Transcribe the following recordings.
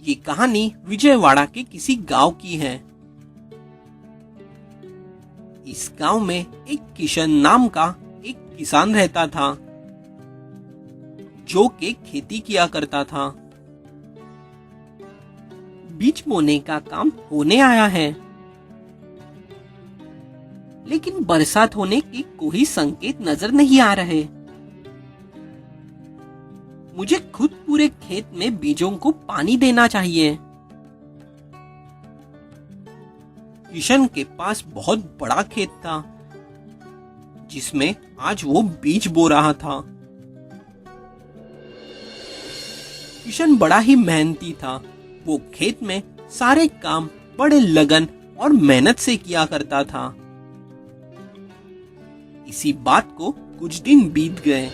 ये कहानी विजयवाड़ा के किसी गांव की है। इस गांव में एक किशन नाम का एक किसान रहता था जो के खेती किया करता था। बीज बोने का काम होने आया है, लेकिन बरसात होने की कोई संकेत नजर नहीं आ रहे। मुझे खुद पूरे खेत में बीजों को पानी देना चाहिए। किशन के पास बहुत बड़ा खेत था जिसमें आज वो बीज बो रहा था। किशन बड़ा ही मेहनती था। वो खेत में सारे काम बड़े लगन और मेहनत से किया करता था। इसी बात को कुछ दिन बीत गए।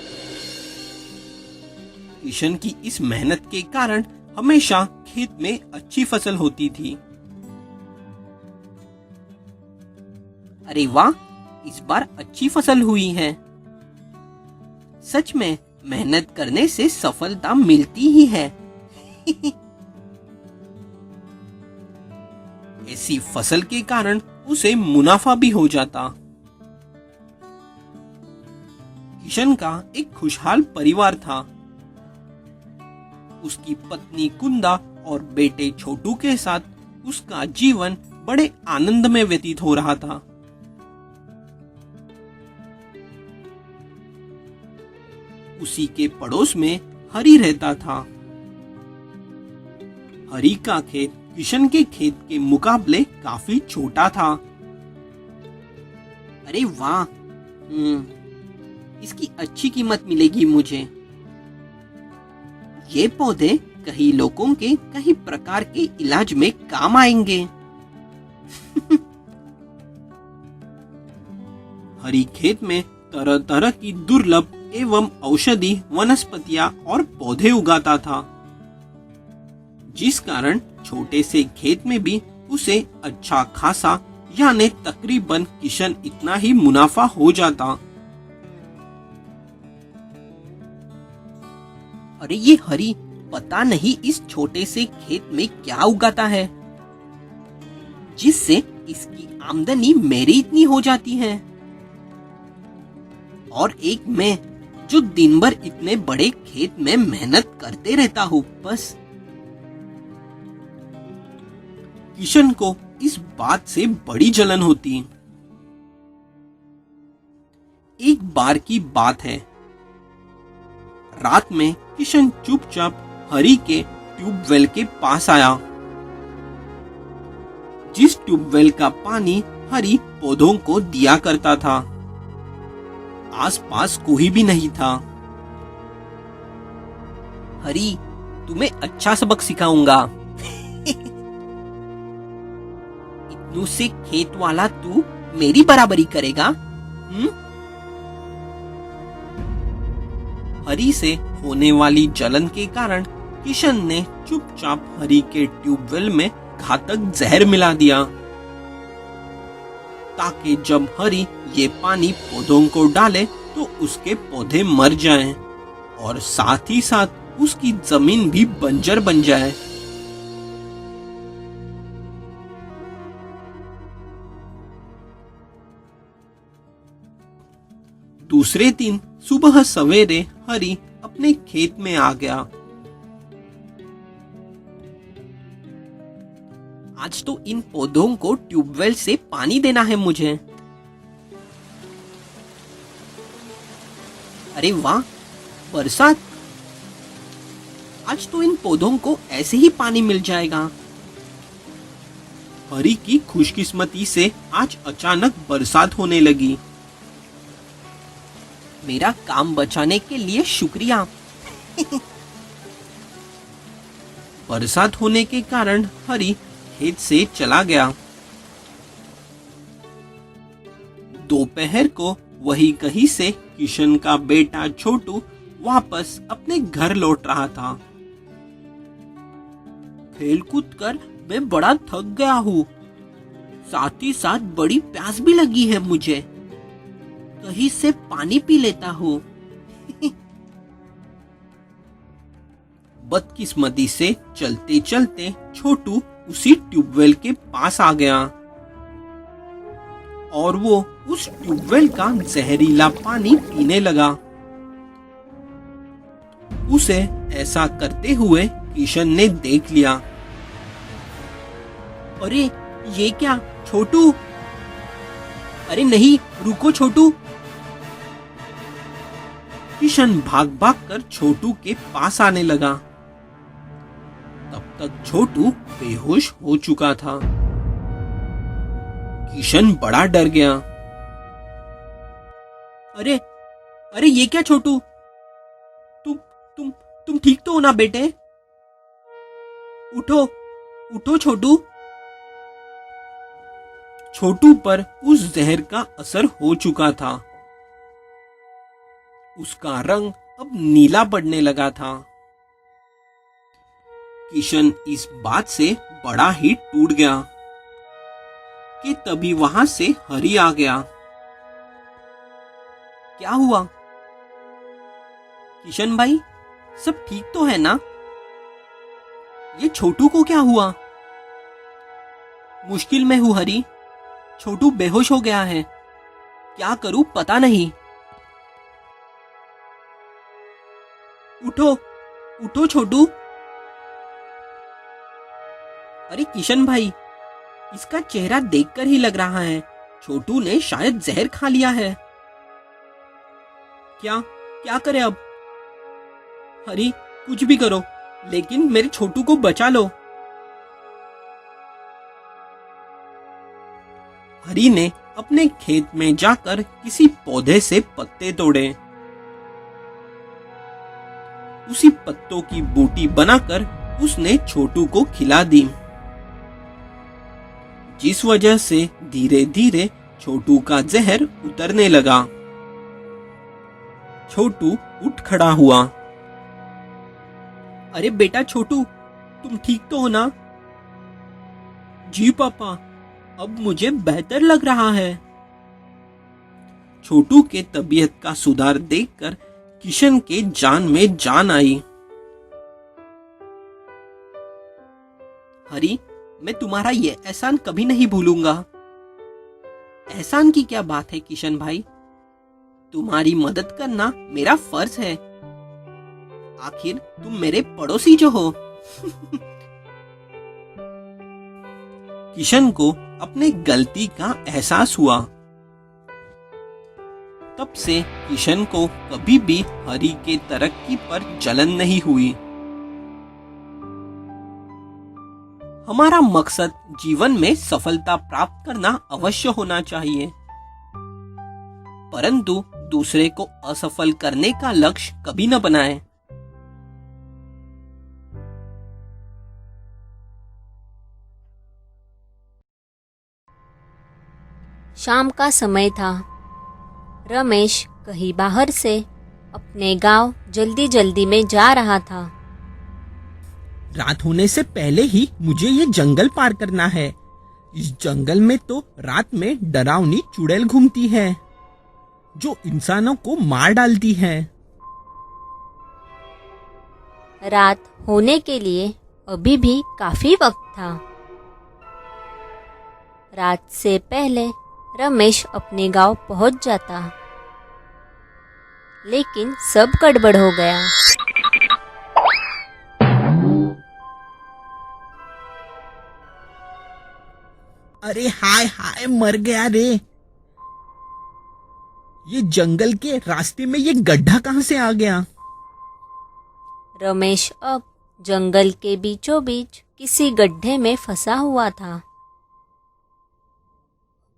किशन की इस मेहनत के कारण हमेशा खेत में अच्छी फसल होती थी। अरे वाह, इस बार अच्छी फसल हुई है। सच में मेहनत करने से सफलता मिलती ही है। ऐसी फसल के कारण उसे मुनाफा भी हो जाता। किशन का एक खुशहाल परिवार था। उसकी पत्नी कुंदा और बेटे छोटू के साथ उसका जीवन बड़े आनंद में व्यतीत हो रहा था। उसी के पड़ोस में हरी रहता था। हरी का खेत किशन के खेत के मुकाबले काफी छोटा था। अरे वाह, इसकी अच्छी कीमत मिलेगी मुझे। ये पौधे कई लोगों के कई प्रकार के इलाज में काम आएंगे। हरी खेत में तरह तरह की दुर्लभ एवं औषधि वनस्पतियां और पौधे उगाता था, जिस कारण छोटे से खेत में भी उसे अच्छा खासा यानी तकरीबन किशन इतना ही मुनाफा हो जाता। अरे ये हरी पता नहीं इस छोटे से खेत में क्या उगाता है जिससे इसकी आमदनी मेरी इतनी हो जाती है, और एक मैं जो दिन भर इतने बड़े खेत में मेहनत करते रहता हूँ। बस किशन को इस बात से बड़ी जलन होती। एक बार की बात है, रात में किशन चुपचाप हरी के ट्यूबवेल के पास आया, जिस ट्यूबवेल का पानी हरी पौधों को दिया करता था। आसपास कोई भी नहीं था। हरी, तुम्हें अच्छा सबक सिखाऊंगा। इतनू से खेत वाला तू मेरी बराबरी करेगा? हरी से होने वाली जलन के कारण किशन ने चुपचाप हरी के ट्यूबवेल में घातक जहर मिला दिया, ताकि जब हरी ये पानी पौधों को डाले तो उसके पौधे मर जाएं और साथ ही साथ उसकी जमीन भी बंजर बन जाए। दूसरे दिन सुबह सवेरे हरी अपने खेत में आ गया। आज तो इन पौधों को ट्यूबवेल से पानी देना है मुझे। अरे वाह, बरसात! आज तो इन पौधों को ऐसे ही पानी मिल जाएगा। हरी की खुशकिस्मती से आज अचानक बरसात होने लगी। मेरा काम बचाने के लिए शुक्रिया। बरसात होने के कारण हरी खेत से चला गया। दोपहर को वही कहीं से किशन का बेटा छोटू वापस अपने घर लौट रहा था। खेलकूद कर मैं बड़ा थक गया हूँ, साथ ही साथ बड़ी प्यास भी लगी है मुझे। कहीं से पानी पी लेता हूँ। बदकिस्मती से चलते चलते छोटू उसी ट्यूबवेल के पास आ गया और वो उस ट्यूबवेल का जहरीला पानी पीने लगा। उसे ऐसा करते हुए किशन ने देख लिया। अरे ये क्या छोटू, अरे नहीं रुको छोटू। किशन भाग भाग कर छोटू के पास आने लगा। तब तक छोटू बेहोश हो चुका था। किशन बड़ा डर गया। अरे अरे ये क्या छोटू, तुम ठीक तो हो ना बेटे? उठो उठो छोटू। छोटू पर उस जहर का असर हो चुका था। उसका रंग अब नीला पड़ने लगा था। किशन इस बात से बड़ा ही टूट गया कि तभी वहां से हरी आ गया। क्या हुआ किशन भाई, सब ठीक तो है ना? ये छोटू को क्या हुआ? मुश्किल में हूं हरी, छोटू बेहोश हो गया है, क्या करूं पता नहीं। उठो उठो छोटू। अरे किशन भाई, इसका चेहरा देखकर ही लग रहा है छोटू ने शायद जहर खा लिया है। क्या क्या करें अब? हरी कुछ भी करो, लेकिन मेरे छोटू को बचा लो। हरी ने अपने खेत में जाकर किसी पौधे से पत्ते तोड़े। उसी पत्तों की बूटी बनाकर उसने छोटू को खिला दी, जिस वजह से धीरे धीरे छोटू का जहर उतरने लगा। छोटू उठ खड़ा हुआ। अरे बेटा छोटू, तुम ठीक तो हो ना? जी पापा, अब मुझे बेहतर लग रहा है। छोटू के तबीयत का सुधार देखकर किशन के जान में जान आई। हरी, मैं तुम्हारा ये एहसान कभी नहीं भूलूंगा। एहसान की क्या बात है किशन भाई, तुम्हारी मदद करना मेरा फर्ज है। आखिर तुम मेरे पड़ोसी जो हो। किशन को अपने गलती का एहसास हुआ। तब से किशन को कभी भी हरी के तरक्की पर जलन नहीं हुई। हमारा मकसद जीवन में सफलता प्राप्त करना अवश्य होना चाहिए, परंतु दूसरे को असफल करने का लक्ष्य कभी न बनाएं। शाम का समय था। रमेश कहीं बाहर से अपने गांव जल्दी जल्दी में जा रहा था। रात होने से पहले ही मुझे ये जंगल पार करना है। इस जंगल में तो रात में डरावनी चुड़ैल घूमती है, जो इंसानों को मार डालती है। रात होने के लिए अभी भी काफी वक्त था। रात से पहले रमेश अपने गांव पहुंच जाता, लेकिन सब गड़बड़ हो गया। अरे हाय हाय, मर गया रे। ये जंगल के रास्ते में ये गड्ढा कहां से आ गया? रमेश अब जंगल के बीचों बीच किसी गड्ढे में फंसा हुआ था।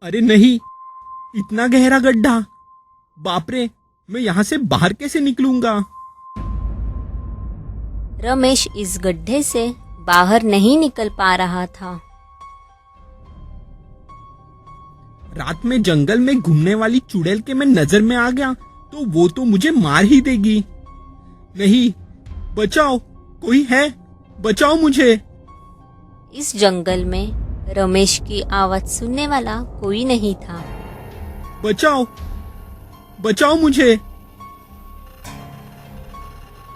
अरे नहीं, इतना गहरा गड्ढा, बाप रे, मैं यहाँ से बाहर कैसे निकलूंगा? रमेश इस गड्ढे से बाहर नहीं निकल पा रहा था। रात में जंगल में घूमने वाली चुड़ैल के मैं नजर में आ गया तो वो तो मुझे मार ही देगी। नहीं, बचाओ, कोई है, बचाओ मुझे। इस जंगल में रमेश की आवाज सुनने वाला कोई नहीं था। बचाओ, बचाओ मुझे।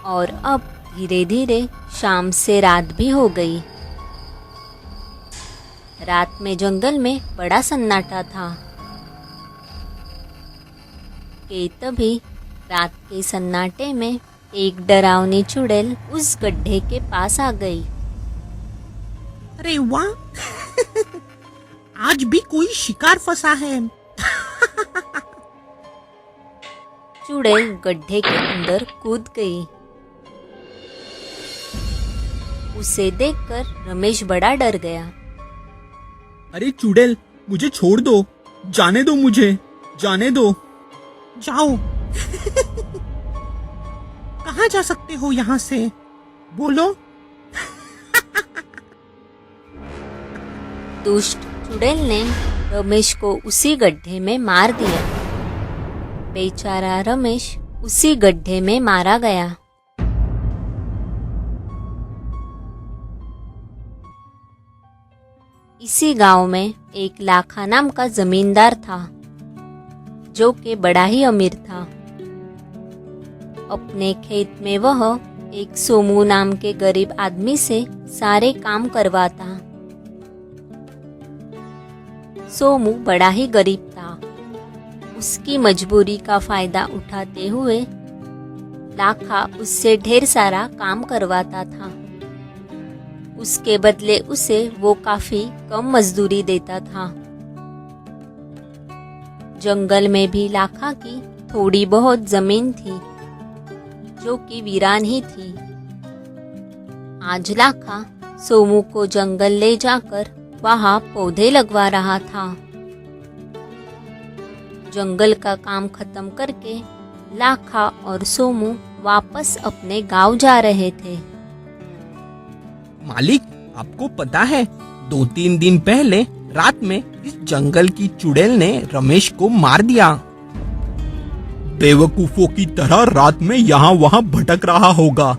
और अब धीरे धीरे शाम से रात भी हो गई। रात में जंगल में बड़ा सन्नाटा था कि तभी रात के सन्नाटे में एक डरावनी चुड़ैल उस गड्ढे के पास आ गई। अरे वाह आज भी कोई शिकार फंसा है। चुड़ैल गड्ढे के अंदर कूद गई। उसे देखकर रमेश बड़ा डर गया। अरे चुड़ैल मुझे छोड़ दो, जाने दो, मुझे जाने दो। जाओ कहाँ जा सकते हो यहाँ से, बोलो। दुष्ट चुड़ैल ने रमेश को उसी गड्ढे में मार दिया। बेचारा रमेश उसी गड्ढे में मारा गया। इसी गांव में एक लाखा नाम का जमींदार था, जो कि बड़ा ही अमीर था। अपने खेत में वह एक सोमू नाम के गरीब आदमी से सारे काम करवाता। सोमू बड़ा ही गरीब था। उसकी मजबूरी का फायदा उठाते हुए लाखा उससे ढेर सारा काम करवाता था। उसके बदले उसे वो काफी कम मजदूरी देता था। जंगल में भी लाखा की थोड़ी बहुत जमीन थी, जो कि वीरान ही थी। आज लाखा सोमू को जंगल ले जाकर वहां पौधे लगवा रहा था। जंगल का काम खत्म करके लाखा और सोमू वापस अपने गांव जा रहे थे। मालिक, आपको पता है 2-3 दिन पहले रात में इस जंगल की चुड़ैल ने रमेश को मार दिया। बेवकूफों की तरह रात में यहाँ वहाँ भटक रहा होगा।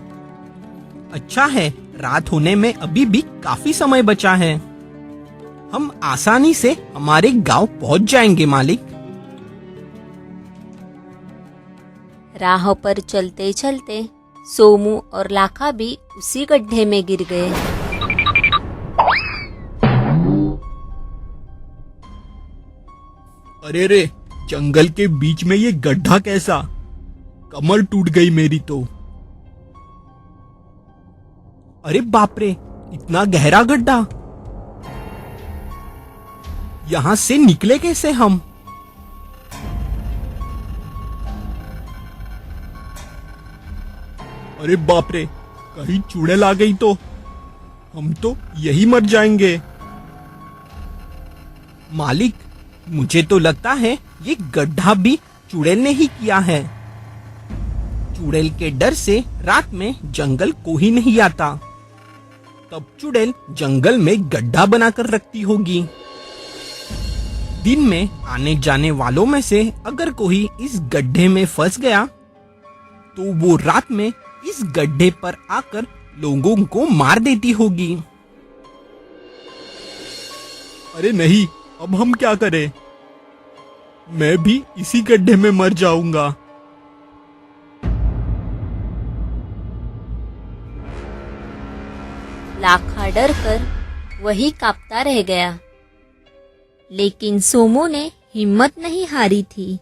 अच्छा है, रात होने में अभी भी काफी समय बचा है। हम आसानी से हमारे गांव पहुंच जाएंगे मालिक। राह पर चलते चलते सोमू और लाखा भी उसी गड्ढे में गिर गए। अरे रे, जंगल के बीच में ये गड्ढा कैसा? कमर टूट गई मेरी तो। अरे बाप रे, इतना गहरा गड्ढा, यहां से निकले कैसे हम? अरे बाप रे, कहीं चुड़ैल आ गई तो हम तो यही मर जाएंगे। मालिक, मुझे तो लगता है ये गड्ढा भी चुड़ैल ने ही किया है। चुड़ैल के डर से रात में जंगल को ही नहीं आता। तब चुड़ैल जंगल में गड्ढा बनाकर रखती होगी। दिन में आने जाने वालों में से अगर कोई इस गड्ढे में फंस गया तो वो रात में इस गड्ढे पर आकर लोगों को मार देती होगी। अरे नहीं, अब हम क्या करें? मैं भी इसी गड्ढे में मर जाऊंगा। लाखा डर कर वही कांपता रह गया। लेकिन सोमू ने हिम्मत नहीं हारी थी।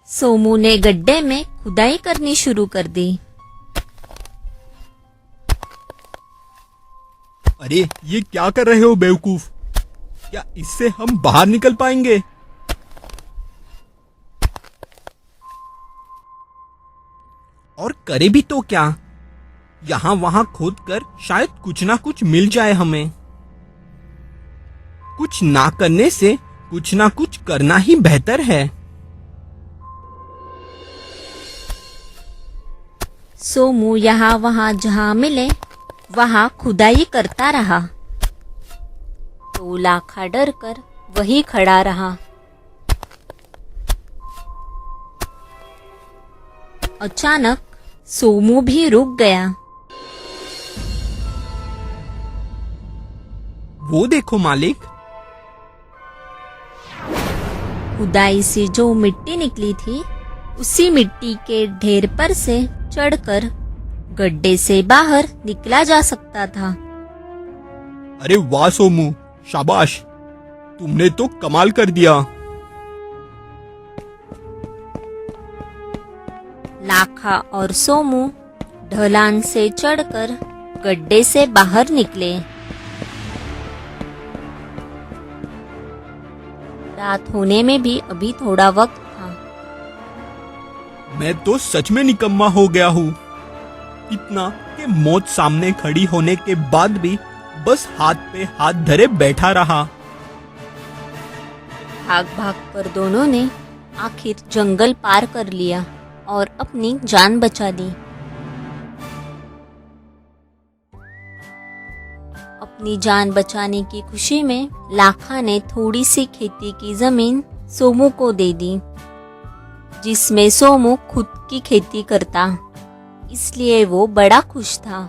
सोमू ने गड्ढे में खुदाई करनी शुरू कर दी। अरे ये क्या कर रहे हो बेवकूफ? क्या इससे हम बाहर निकल पाएंगे? और करे भी तो क्या? यहाँ वहां खोदकर शायद कुछ ना कुछ मिल जाए हमें। कुछ ना करने से कुछ ना कुछ करना ही बेहतर है। सोमू यहाँ वहां जहाँ मिले वहां खुदाई करता रहा। तो लाखा डर कर वही खड़ा रहा। अचानक सोमू भी रुक गया। वो देखो मालिक, खुदाई से जो मिट्टी निकली थी उसी मिट्टी के ढेर पर से चढ़कर गड्ढे से बाहर निकला जा सकता था। अरे वाह सोमू, शाबाश, तुमने तो कमाल कर दिया। लाखा और सोमू ढलान से चढ़कर गड्ढे से बाहर निकले। रात होने में भी अभी थोड़ा वक्त था। मैं तो सच में निकम्मा हो गया हूँ। इतना कि मौत सामने खड़ी होने के बाद भी बस हाथ पे हाथ धरे बैठा रहा। भाग भाग कर दोनों ने आखिर जंगल पार कर लिया और अपनी जान बचा ली। अपनी जान बचाने की खुशी में लाखा ने थोड़ी सी खेती की जमीन सोमू को दे दी, जिसमें सोमू खुद की खेती करता, इसलिए वो बड़ा खुश था।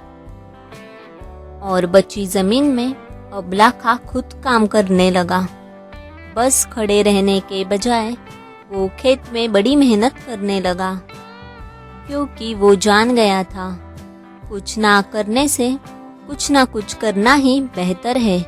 और बची जमीन में अब लाखा खुद काम करने लगा। बस खड़े रहने के बजाय वो खेत में बड़ी मेहनत करने लगा, क्योंकि वो जान गया था कुछ ना करने से कुछ ना कुछ करना ही बेहतर है।